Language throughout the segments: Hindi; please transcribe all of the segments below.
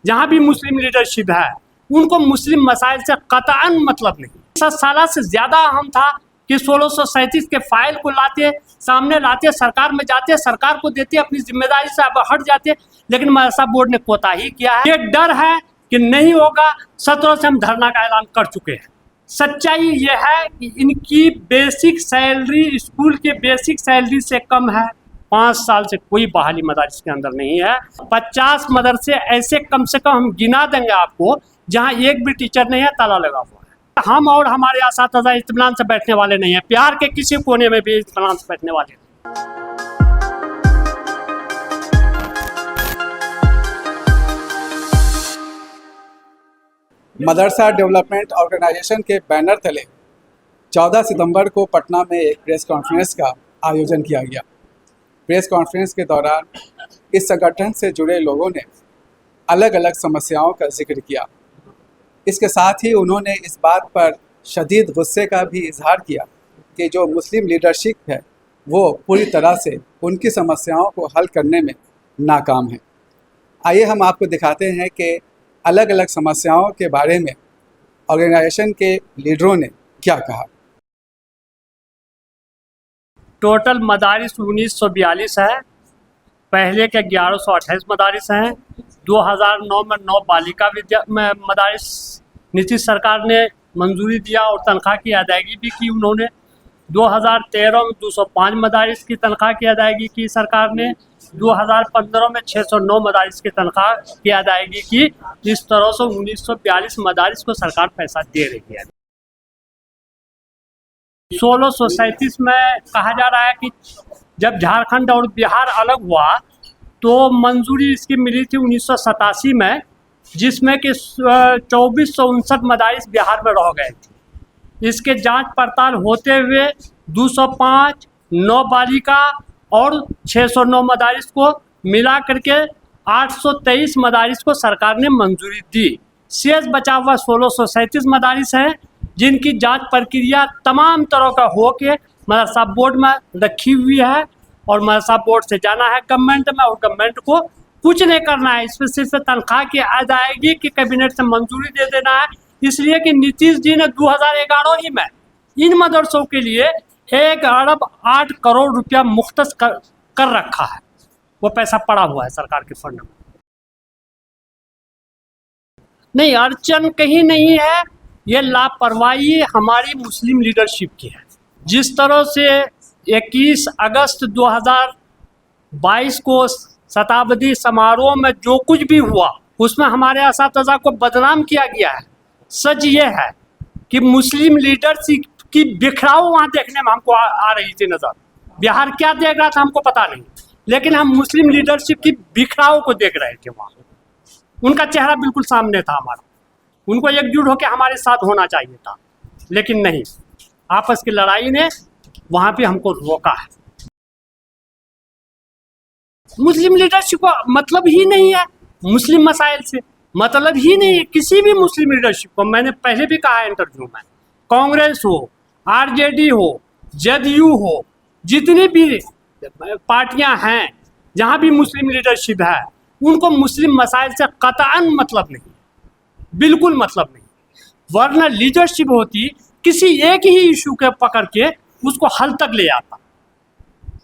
जहाँ भी मुस्लिम लीडरशिप है उनको मुस्लिम मसाइल से कतई मतलब नहीं। 7 साल से ज़्यादा अहम था कि 1637 के फाइल को लाते, सामने लाते, सरकार में जाते, सरकार को देते, अपनी जिम्मेदारी से अब हट जाते, लेकिन मदरसा बोर्ड ने कोताही किया है। ये डर है कि नहीं होगा। 17 से हम धरना का ऐलान कर चुके हैं। सच्चाई ये है कि इनकी बेसिक सैलरी स्कूल के बेसिक सैलरी से कम है। 5 साल से कोई बहाली मदारिस के अंदर नहीं है। 50 मदरसे ऐसे कम से कम हम गिना देंगे आपको जहाँ एक भी टीचर नहीं है, ताला लगा हुआ है। हम और हमारे असातिज़ा इत्मीनान से बैठने वाले नहीं हैं। बिहार के किसी कोने में भी इत्मीनान से बैठने वाले नहीं। मदरसा डेवलपमेंट ऑर्गेनाइजेशन के बैनर तले 14 सितंबर को पटना में एक प्रेस कॉन्फ्रेंस का आयोजन किया गया। प्रेस कॉन्फ्रेंस के दौरान इस संगठन से जुड़े लोगों ने अलग अलग समस्याओं का जिक्र किया। इसके साथ ही उन्होंने इस बात पर शदीद गुस्से का भी इजहार किया कि जो मुस्लिम लीडरशिप है वो पूरी तरह से उनकी समस्याओं को हल करने में नाकाम है। आइए हम आपको दिखाते हैं कि अलग अलग समस्याओं के बारे में ऑर्गेनाइजेशन के लीडरों ने क्या कहा। टोटल मदारिस 1942 है। पहले के 1128 मदारिस हैं। 2009 में 9 बालिका मदारिस नीतीश सरकार ने मंजूरी दिया और तनख्वाह की अदायगी भी की उन्होंने। 2013 में 205 मदारिस की तनख्वाह की अदायगी की सरकार ने। 2015 में 609 मदारिस की तनख्वाह की अदायगी की। इस तरह से 1942 मदारिस को सरकार पैसा दे रही है। 1637 में कहा जा रहा है कि जब झारखंड और बिहार अलग हुआ तो मंजूरी इसकी मिली थी 1987 में, जिसमें कि 2459 मदारिस बिहार में रह गए थे। इसके जांच पड़ताल होते हुए 205, 9 बालिका और 609 मदारिस को मिला करके 823 मदारिस को सरकार ने मंजूरी दी। शेष बचा हुआ 1637 मदारिस हैं जिनकी जांच प्रक्रिया तमाम तरह का हो के मदरसा बोर्ड में रखी हुई है और मदरसा बोर्ड से जाना है गवर्नमेंट में और गवर्नमेंट को कुछ नहीं करना है। इसमें सिर्फ तनख्वाह की अदायगी की कैबिनेट से मंजूरी दे देना है। इसलिए कि नीतीश जी ने 2011 ही में इन मदरसों के लिए 1 अरब 8 करोड़ रुपया मुख्तस कर रखा है। वो पैसा पड़ा हुआ है सरकार के फंड में। नहीं, अड़चन कहीं नहीं है। ये लापरवाही हमारी मुस्लिम लीडरशिप की है। जिस तरह से 21 अगस्त 2022 को शताब्दी समारोह में जो कुछ भी हुआ उसमें हमारे असातिज़ा को बदनाम किया गया है। सच ये है कि मुस्लिम लीडरशिप की बिखराव वहाँ देखने में हमको आ रही थी नज़र। बिहार क्या देख रहा था हमको पता नहीं, लेकिन हम मुस्लिम लीडरशिप की बिखराव को देख रहे थे वहाँ। उनका चेहरा बिल्कुल सामने था हमारा। उनको एकजुट होकर हमारे साथ होना चाहिए था, लेकिन नहीं, आपस की लड़ाई ने वहाँ पे हमको रोका है। मुस्लिम लीडरशिप को मतलब ही नहीं है, मुस्लिम मसाइल से मतलब ही नहीं है किसी भी मुस्लिम लीडरशिप को। मैंने पहले भी कहा इंटरव्यू में, कांग्रेस हो, आरजेडी हो, जदयू हो, जितनी भी पार्टियां हैं जहाँ भी मुस्लिम लीडरशिप है उनको मुस्लिम मसाइल से कतई मतलब नहीं, बिल्कुल मतलब नहीं। वरना लीडरशिप होती किसी एक ही इशू के पकड़ के उसको हल तक ले आता,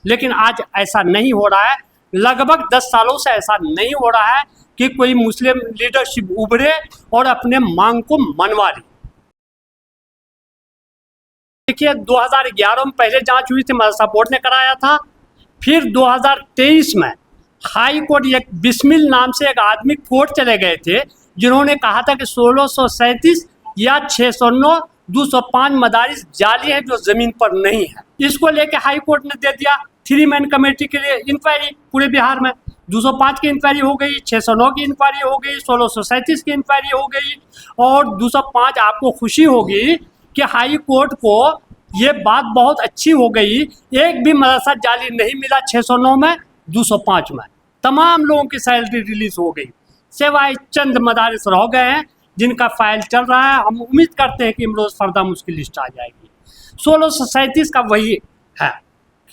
लेकिन आज ऐसा नहीं हो रहा है। लगभग 10 सालों से ऐसा नहीं हो रहा है कि कोई मुस्लिम लीडरशिप उभरे और अपने मांग को मनवा ले। देखिए, 2011 में पहले जांच हुई थी, मदरसा बोर्ड ने कराया था। फिर 2023 में हाई कोर्ट, एक बिस्मिल नाम से एक आदमी कोर्ट चले गए थे जिन्होंने कहा था कि 1637 या 609 205 मदारिस जाली है जो ज़मीन पर नहीं है। इसको लेके हाई कोर्ट ने दे दिया 3 मैन कमेटी के लिए इंक्वायरी पूरे बिहार में। 205 की इंक्वायरी हो गई, 609 की इंक्वायरी हो गई, 1637 की इंक्वायरी हो गई और 205। आपको खुशी होगी कि हाई कोर्ट को ये बात बहुत अच्छी हो गई, एक भी मदरसा जाली नहीं मिला 609 में, 205 में। तमाम लोगों की सैलरी रिलीज हो गई, सिवाय चंद मदारिस रह गए हैं जिनका फाइल चल रहा है। हम उम्मीद करते हैं कि इमरोज़ फरदाम उसकी लिस्ट आ जाएगी। 1637 का वही है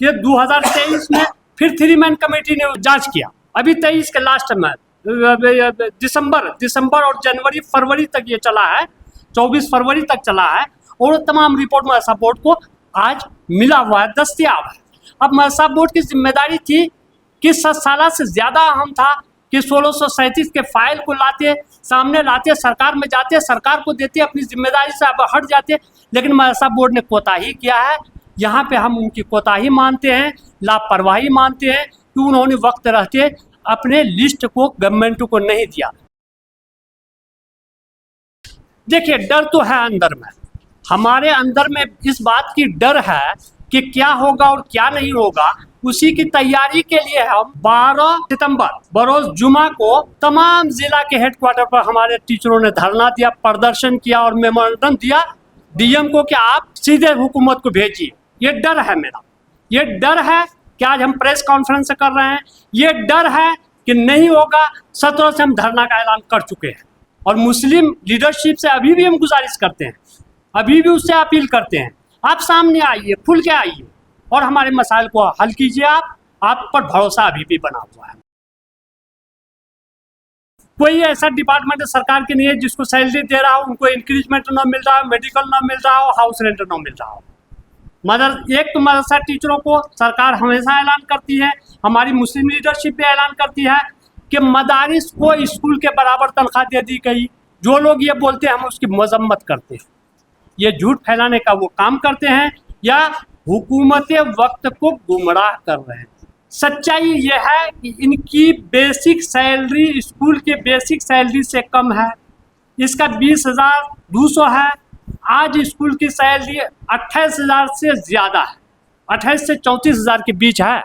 कि 2023 में फिर 3 मैन कमेटी ने जांच किया। अभी 23 के लास्ट में दिसंबर और जनवरी फरवरी तक ये चला है, 24 फरवरी तक चला है, और तमाम रिपोर्ट मदरसा बोर्ड को आज मिला हुआ है, दस्तयाब है। अब मदरसा बोर्ड की जिम्मेदारी थी कि 7 साल से ज़्यादा अहम था कि 1637 के फाइल को लाते, सामने लाते, सरकार में जाते, सरकार को देते, अपनी जिम्मेदारी से अब हट जाते, लेकिन मदरसा बोर्ड ने कोताही किया है। यहाँ पे हम उनकी कोताही मानते हैं, लापरवाही मानते हैं कि उन्होंने वक्त रहते अपने लिस्ट को गवर्नमेंट को नहीं दिया। देखिए, डर तो है अंदर में, हमारे अंदर में इस बात की डर है कि क्या होगा और क्या नहीं होगा। उसी की तैयारी के लिए हम 12 सितंबर बरोज जुमा को तमाम जिला के हेडक्वार्टर पर हमारे टीचरों ने धरना दिया, प्रदर्शन किया और मेमोरेंडम दिया डीएम को कि आप सीधे हुकूमत को भेजिए। ये डर है मेरा, ये डर है कि आज हम प्रेस कॉन्फ्रेंस कर रहे हैं, ये डर है कि नहीं होगा। 17 से हम धरना का ऐलान कर चुके हैं और मुस्लिम लीडरशिप से अभी भी हम गुजारिश करते हैं, अभी भी उससे अपील करते हैं, आप सामने आइए, खुल के आइए और हमारे मसाइल को हल कीजिए। आप पर भरोसा अभी भी बना हुआ है। कोई ऐसा डिपार्टमेंट सरकार की नहीं है जिसको सैलरी दे रहा हो, उनको इंक्रीजमेंट ना मिल रहा हो, मेडिकल ना मिल रहा हो, हाउस रेंट ना मिल रहा हो। एक तो मदरसा टीचरों को सरकार हमेशा ऐलान करती है, हमारी मुस्लिम लीडरशिप भी ऐलान करती है कि मदारिस को स्कूल के बराबर तनख्वाह दे दी गई। जो लोग ये बोलते हैं हम उसकी मजम्मत करते हैं, ये झूठ फैलाने का वो काम करते हैं या हुकूमत वक्त को गुमराह कर रहे हैं। सच्चाई ये है कि इनकी बेसिक सैलरी स्कूल के बेसिक सैलरी से कम है, इसका 20,200 है। आज स्कूल की सैलरी 28,000 से ज़्यादा है, 28 से 34,000 के बीच है।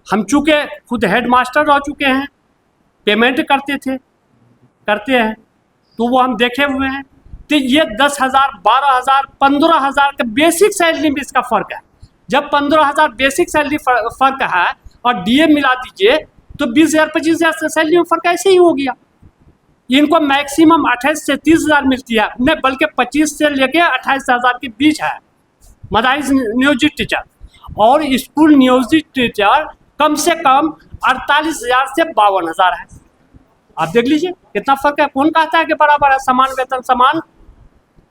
हम चूँकि खुद हेड मास्टर रह चुके हैं, पेमेंट करते हैं तो वो हम देखे हुए हैं। तो ये 10,000, 12,000, 15,000 का बेसिक सैलरी में इसका फ़र्क है। जब 15,000 बेसिक सैलरी फ़र्क है और डीए मिला दीजिए तो 20,000 25,000 से सैलरी में फ़र्क ऐसे ही हो गया। इनको मैक्सिमम 28 से 30,000 मिलती है, नहीं बल्कि 25 से लेके 28,000 के बीच है मदारिस नियोजित टीचर, और स्कूल नियोजित टीचर कम से कम 48,000 से 52,000 है। आप देख लीजिए कितना फ़र्क है। कौन कहता है कि बराबर है? समान वेतन समान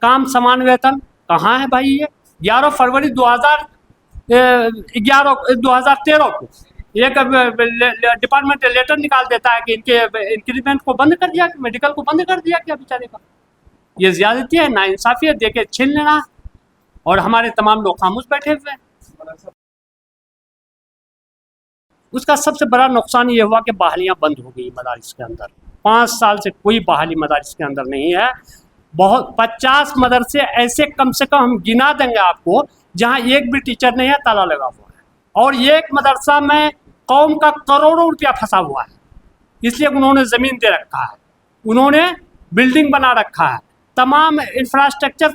काम समान वेतन कहाँ है भाई? ये 11 फरवरी 2013 को एक डिपार्टमेंट लेटर निकाल देता है कि इनके इंक्रीमेंट को बंद कर दिया, मेडिकल को बंद कर दिया क्या बेचारे का। ये ज़्यादती है, नाइंसाफ़ी है, देके छीन लेना, और हमारे तमाम लोग खामोश बैठे हुए हैं। उसका सबसे बड़ा नुकसान ये हुआ कि बहालियाँ बंद हो गई मदारिस के अंदर। 5 साल से कोई बहाली मदारिस के अंदर नहीं है। बहुत 50 मदरसे ऐसे कम से कम हम गिना देंगे आपको जहाँ एक भी टीचर नहीं है, ताला लगा हुआ है, और एक मदरसा में कौम का करोड़ों रुपया फंसा हुआ है। इसलिए उन्होंने ज़मीन दे रखा है, उन्होंने बिल्डिंग बना रखा है, तमाम इंफ्रास्ट्रक्चर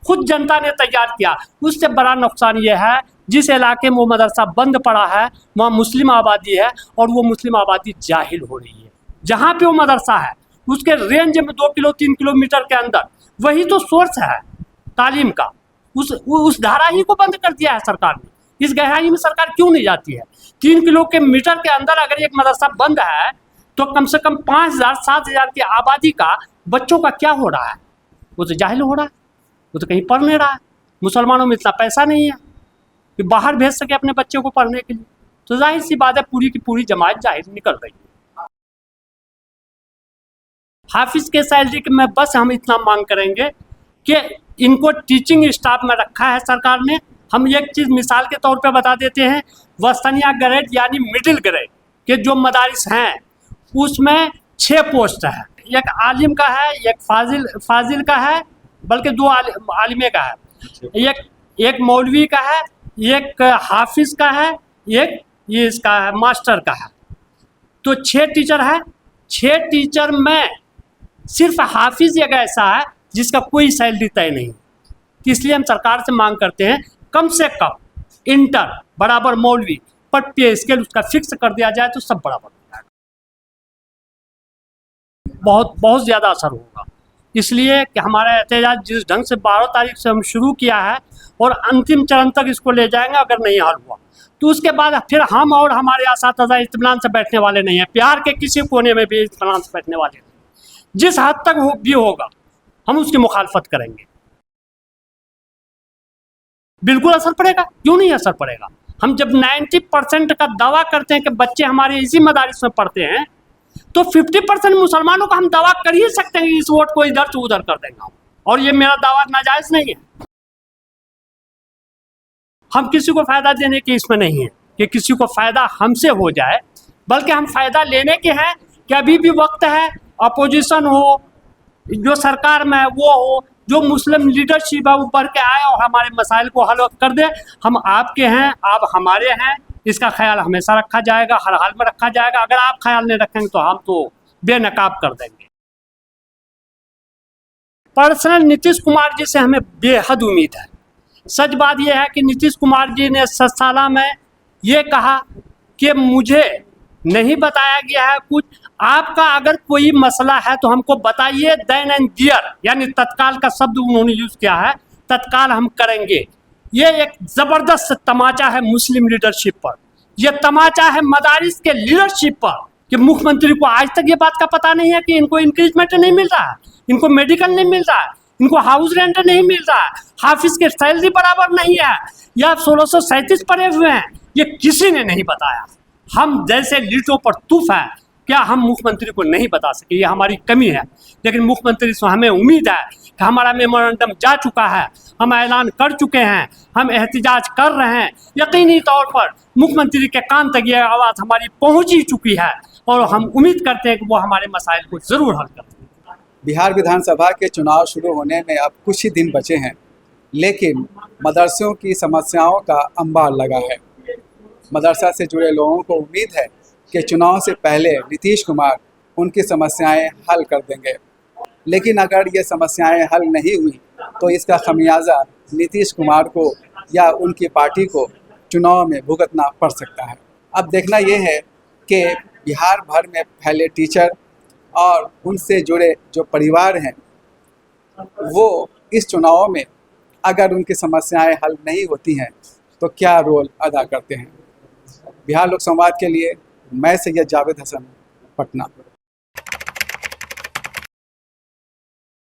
खुद जनता ने तैयार किया। उससे बड़ा नुकसान ये है जिस इलाके में वो मदरसा बंद पड़ा है वहाँ मुस्लिम आबादी है, और वो मुस्लिम आबादी जाहिल हो रही है। जहाँ पे वो मदरसा है उसके रेंज में 2 किलो 3 किलोमीटर के अंदर वही तो सोर्स है तालीम का, उस धारा ही को बंद कर दिया है सरकार ने। इस गहराई में सरकार क्यों नहीं जाती है? 3 किलोमीटर के अंदर अगर एक मदरसा बंद है तो कम से कम 5,000 7,000 की आबादी का बच्चों का क्या हो रहा है? वो तो जाहिल हो रहा है, वो तो कहीं पढ़ नहीं रहा है। मुसलमानों में इतना पैसा नहीं है कि बाहर भेज सके अपने बच्चों को पढ़ने के लिए, तो जाहिर सी बात है पूरी की पूरी जमात जाहिर निकल रही है। हाफिज़ के सैलरी के में बस हम इतना मांग करेंगे कि इनको टीचिंग स्टाफ में रखा है सरकार ने। हम एक चीज़ मिसाल के तौर पे बता देते हैं, वस्तानिया ग्रेड यानी मिडिल ग्रेड के जो मदारिस हैं उसमें 6 पोस्ट है। एक आलिम का है, एक फाजिल का है, बल्कि 2 आलिमे का है, एक मौलवी का है, एक हाफिज़ का है, एक ये इसका है मास्टर का है। तो 6 टीचर है। 6 टीचर में सिर्फ हाफिज़ एक ऐसा है जिसका कोई सैलरी तय नहीं। इसलिए हम सरकार से मांग करते हैं कम से कम इंटर बराबर मौलवी पर पे स्केल उसका फिक्स कर दिया जाए तो सब बराबर हो जाएगा। बहुत ज़्यादा असर होगा। इसलिए कि हमारा एहतजाज जिस ढंग से 12 तारीख से हम शुरू किया है और अंतिम चरण तक इसको ले जाएंगे, अगर नहीं हल हुआ तो उसके बाद फिर हम और हमारे असातिज़ा इत्मीनान से बैठने वाले नहीं हैं, बिहार के किसी कोने में भी इत्मीनान से बैठने वाले नहीं। जिस हद तक भी होगा हम उसकी मुखालफत करेंगे। बिल्कुल असर पड़ेगा, क्यों नहीं असर पड़ेगा। हम जब 90% का दावा करते हैं कि बच्चे हमारे इसी मदारिस में पढ़ते हैं, तो 50% मुसलमानों का हम दावा कर ही सकते हैं कि इस वोट को इधर से उधर कर देंगे। और ये मेरा दावा नाजायज़ नहीं है। हम किसी को फ़ायदा देने की इसमें नहीं है कि किसी को फ़ायदा हमसे हो जाए, बल्कि हम फ़ायदा लेने के हैं कि अभी भी वक्त है, अपोजिशन हो, जो सरकार में है वो हो, जो मुस्लिम लीडरशिप है वो बढ़ के आए और हमारे मसाइल को हल कर दे। हम आपके हैं, आप हमारे हैं, इसका ख्याल हमेशा रखा जाएगा, हर हाल में रखा जाएगा। अगर आप ख्याल नहीं रखेंगे तो हम तो बेनकाब कर देंगे। पर्सनल नीतीश कुमार जी से हमें बेहद उम्मीद है। सच बात यह है कि नीतीश कुमार जी ने 7 साल में ये कहा कि मुझे नहीं बताया गया है कुछ, आपका अगर कोई मसला है तो हमको बताइए, देन एंड देयर, यानी तत्काल का शब्द उन्होंने यूज़ किया है, तत्काल हम करेंगे। ये एक ज़बरदस्त तमाचा है मुस्लिम लीडरशिप पर, यह तमाचा है मदारिस के लीडरशिप पर कि मुख्यमंत्री को आज तक ये बात का पता नहीं है कि इनको इंक्रीजमेंट नहीं मिल रहा है, इनको मेडिकल नहीं मिल रहा है, इनको हाउस रेंट नहीं मिल रहा है, हाफिज के सैलरी बराबर नहीं है, या 1637 पड़े हुए हैं, ये किसी ने नहीं बताया। हम जैसे लीडरों पर तूफ है, क्या हम मुख्यमंत्री को नहीं बता सके, ये हमारी कमी है। लेकिन मुख्यमंत्री से हमें उम्मीद है कि हमारा मेमोरेंडम जा चुका है, हम ऐलान कर चुके हैं, हम एहतिजाज कर रहे हैं, यकीनी तौर पर मुख्यमंत्री के कान तक ये आवाज़ हमारी पहुंच ही चुकी है और हम उम्मीद करते हैं कि वो हमारे मसाइल को ज़रूर हल कर देंगे। बिहार विधानसभा के चुनाव शुरू होने में अब कुछ ही दिन बचे हैं, लेकिन मदरसों की समस्याओं का अंबार लगा है। मदरसा से जुड़े लोगों को उम्मीद है कि चुनाव से पहले नीतीश कुमार उनकी समस्याएं हल कर देंगे, लेकिन अगर ये समस्याएं हल नहीं हुई तो इसका खमियाजा नीतीश कुमार को या उनकी पार्टी को चुनाव में भुगतना पड़ सकता है। अब देखना ये है कि बिहार भर में फैले टीचर और उनसे जुड़े जो परिवार हैं, वो इस चुनाव में अगर उनकी समस्याएं हल नहीं होती हैं तो क्या रोल अदा करते हैं। बिहार लोक संवाद के लिए मैं सैयद जावेद हसन, पटना।